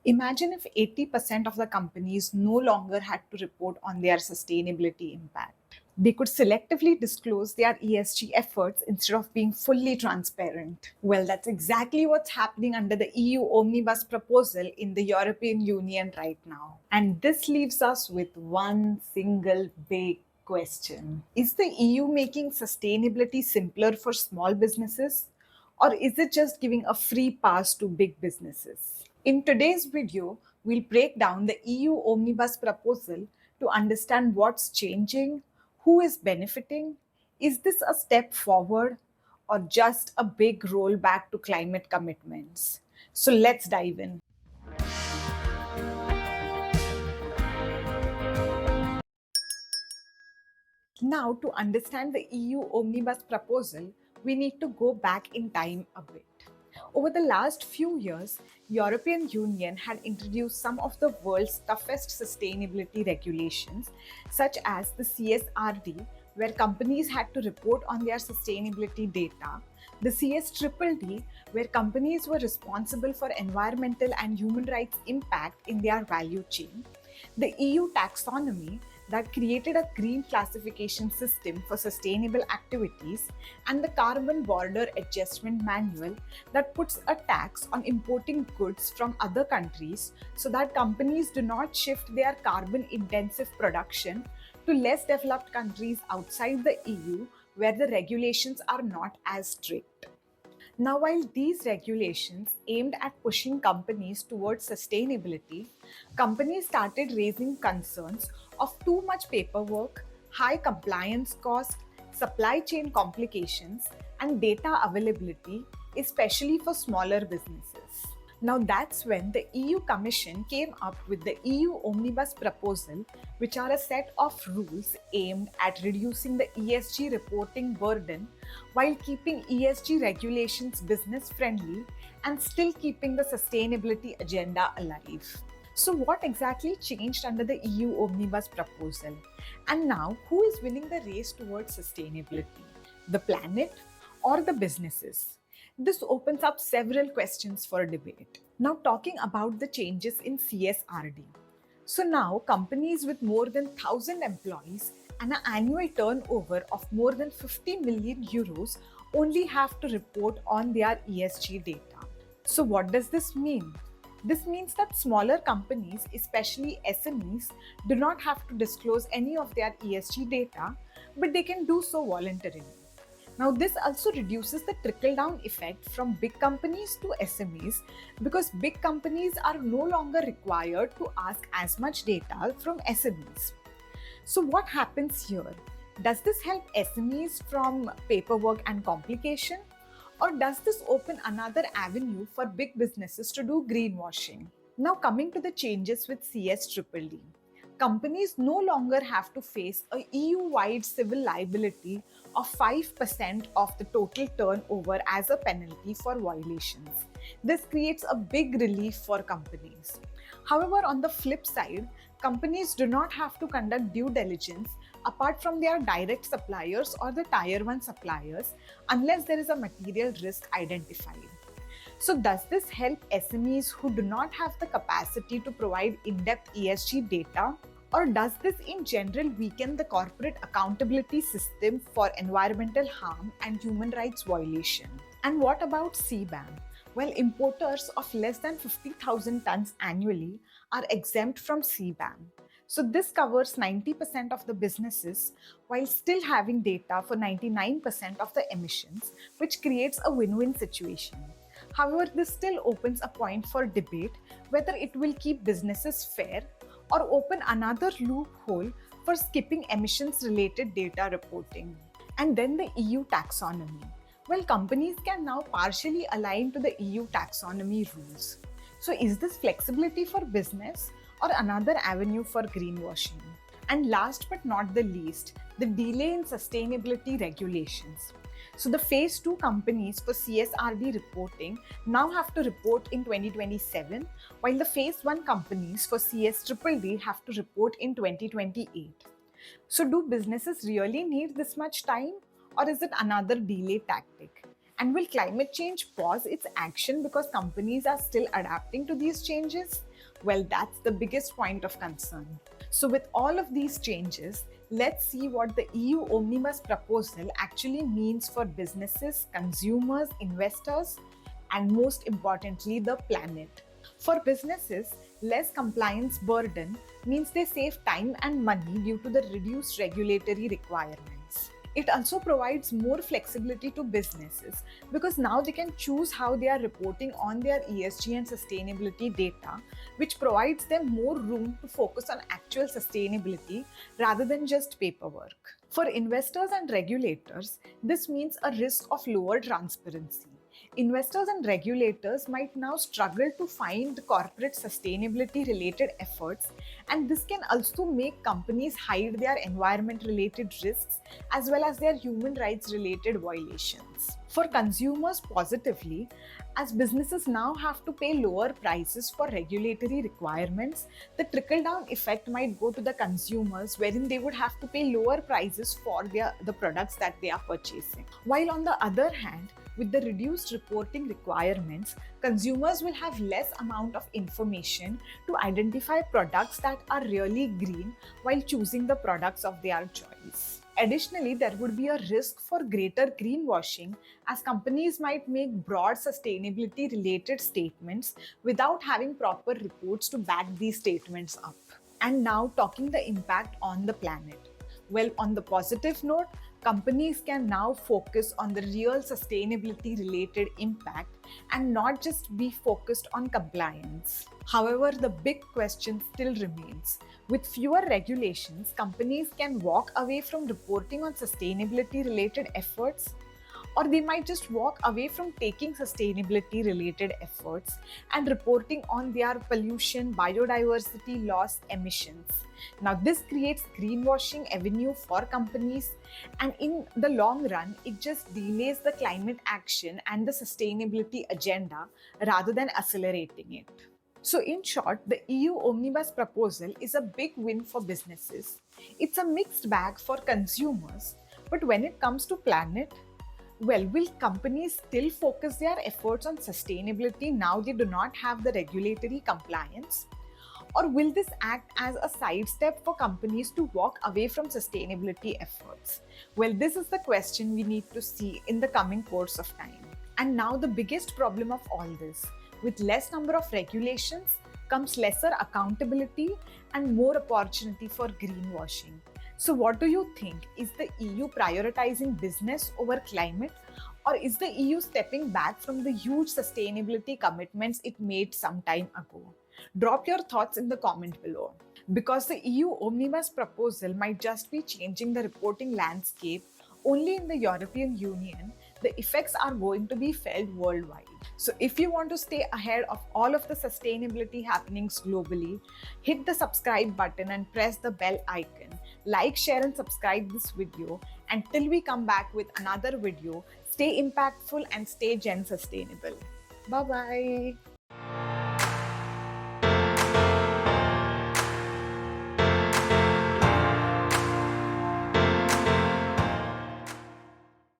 Imagine if 80% of the companies no longer had to report on their sustainability impact. They could selectively disclose their ESG efforts instead of being fully transparent. Well, that's exactly what's happening under the EU Omnibus proposal in the European Union right now. And this leaves us with one single big question. Is the EU making sustainability simpler for small businesses? Or is it just giving a free pass to big businesses? In today's video, we'll break down the EU Omnibus proposal to understand what's changing, who is benefiting, is this a step forward, or just a big rollback to climate commitments? So let's dive in. Now, to understand the EU Omnibus proposal, we need to go back in time a bit. Over the last few years, European Union had introduced some of the world's toughest sustainability regulations, such as the CSRD, where companies had to report on their sustainability data, the CSDDD, where companies were responsible for environmental and human rights impact in their value chain, the EU taxonomy that created a green classification system for sustainable activities, and the Carbon Border Adjustment Manual that puts a tax on importing goods from other countries so that companies do not shift their carbon intensive production to less developed countries outside the EU where the regulations are not as strict. Now, while these regulations aimed at pushing companies towards sustainability, companies started raising concerns of too much paperwork, high compliance costs, supply chain complications, and data availability, especially for smaller businesses. Now, that's when the EU Commission came up with the EU Omnibus proposal, which are a set of rules aimed at reducing the ESG reporting burden while keeping ESG regulations business friendly and still keeping the sustainability agenda alive. So, what exactly changed under the EU Omnibus proposal? And now, who is winning the race towards sustainability? The planet or the businesses? This opens up several questions for debate. Now, talking about the changes in CSRD. So, now companies with more than 1,000 employees and an annual turnover of more than 50 million euros only have to report on their ESG data. So, what does this mean? This means that smaller companies, especially SMEs, do not have to disclose any of their ESG data, but they can do so voluntarily. Now, this also reduces the trickle down effect from big companies to SMEs because big companies are no longer required to ask as much data from SMEs. So, what happens here? Does this help SMEs from paperwork and complication? Or does this open another avenue for big businesses to do greenwashing? Now, coming to the changes with CSDDD. Companies no longer have to face a EU-wide civil liability of 5% of the total turnover as a penalty for violations. This creates a big relief for companies. However, on the flip side, companies do not have to conduct due diligence apart from their direct suppliers or the tier 1 suppliers unless there is a material risk identified. So, does this help SMEs who do not have the capacity to provide in depth ESG data? Or does this in general weaken the corporate accountability system for environmental harm and human rights violation? And what about CBAM? Well, importers of less than 50,000 tons annually are exempt from CBAM. So, this covers 90% of the businesses while still having data for 99% of the emissions, which creates a win win situation. However, this still opens a point for debate whether it will keep businesses fair or open another loophole for skipping emissions related data reporting. And then the EU taxonomy. Well, companies can now partially align to the EU taxonomy rules. So, is this flexibility for business or another avenue for greenwashing? And last but not the least, the delay in sustainability regulations. So the phase 2 companies for CSRD reporting now have to report in 2027, while the phase 1 companies for CSDDD have to report in 2028. So do businesses really need this much time, or is it another delay tactic? And will climate change pause its action because companies are still adapting to these changes? Well, that's the biggest point of concern. So, with all of these changes, let's see what the EU Omnibus proposal actually means for businesses, consumers, investors, and most importantly, the planet. For businesses, less compliance burden means they save time and money due to the reduced regulatory requirements. It also provides more flexibility to businesses because now they can choose how they are reporting on their ESG and sustainability data, which provides them more room to focus on actual sustainability rather than just paperwork. For investors and regulators, this means a risk of lower transparency. Investors and regulators might now struggle to find corporate sustainability related efforts, and this can also make companies hide their environment related risks as well as their human rights related violations. For consumers, positively, as businesses now have to pay lower prices for regulatory requirements, the trickle down effect might go to the consumers, wherein they would have to pay lower prices for the products that they are purchasing. While on the other hand, with the reduced reporting requirements, consumers will have less amount of information to identify products that are really green while choosing the products of their choice. Additionally, there would be a risk for greater greenwashing as companies might make broad sustainability related statements without having proper reports to back these statements up. And now, talking the impact on the planet. Well, on the positive note, companies can now focus on the real sustainability related impact and not just be focused on compliance. However, the big question still remains. With fewer regulations, companies can walk away from reporting on sustainability related efforts, or they might just walk away from taking sustainability related efforts and reporting on their pollution, biodiversity loss, emissions. Now, this creates greenwashing avenue for companies, and in the long run, it just delays the climate action and the sustainability agenda rather than accelerating it. So, in short, the EU Omnibus proposal is a big win for businesses. It's a mixed bag for consumers, but when it comes to planet, well, will companies still focus their efforts on sustainability now they do not have the regulatory compliance? Or will this act as a sidestep for companies to walk away from sustainability efforts? Well, this is the question we need to see in the coming course of time. And now, the biggest problem of all this, with less number of regulations comes lesser accountability and more opportunity for greenwashing. So, what do you think? Is the EU prioritizing business over climate? Or is the EU stepping back from the huge sustainability commitments it made some time ago? Drop your thoughts in the comment below. Because the EU Omnibus proposal might just be changing the reporting landscape only in the European Union, the effects are going to be felt worldwide. So, if you want to stay ahead of all of the sustainability happenings globally, hit the subscribe button and press the bell icon. Like, share, and subscribe this video. Until we come back with another video, stay impactful and stay gen sustainable. Bye bye.